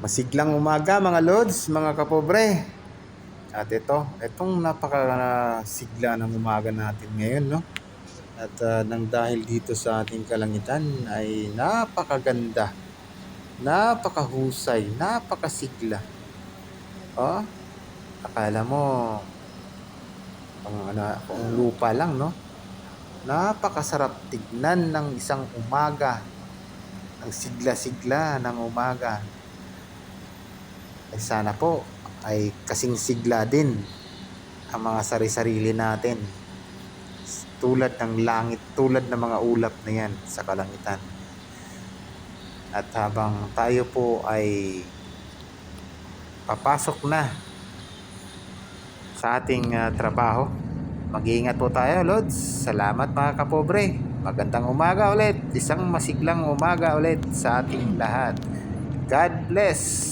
Masiglang umaga mga lods, mga kapobre. At itong napakasigla ng umaga natin ngayon, no? At nang dahil dito sa ating kalangitan ay napakaganda, napakahusay, napakasigla. Oh, akala mo kung lupa lang, no? Napakasarap tignan ng isang umaga, ang sigla-sigla ng umaga. Ay sana po ay kasing sigla din ang mga sari-sarili natin, tulad ng langit, tulad ng mga ulap na yan sa kalangitan. At habang tayo po ay papasok na sa ating trabaho, mag-iingat po tayo, Lods. Salamat mga kapobre. Magandang umaga ulit, isang masiglang umaga ulit sa ating lahat. God bless.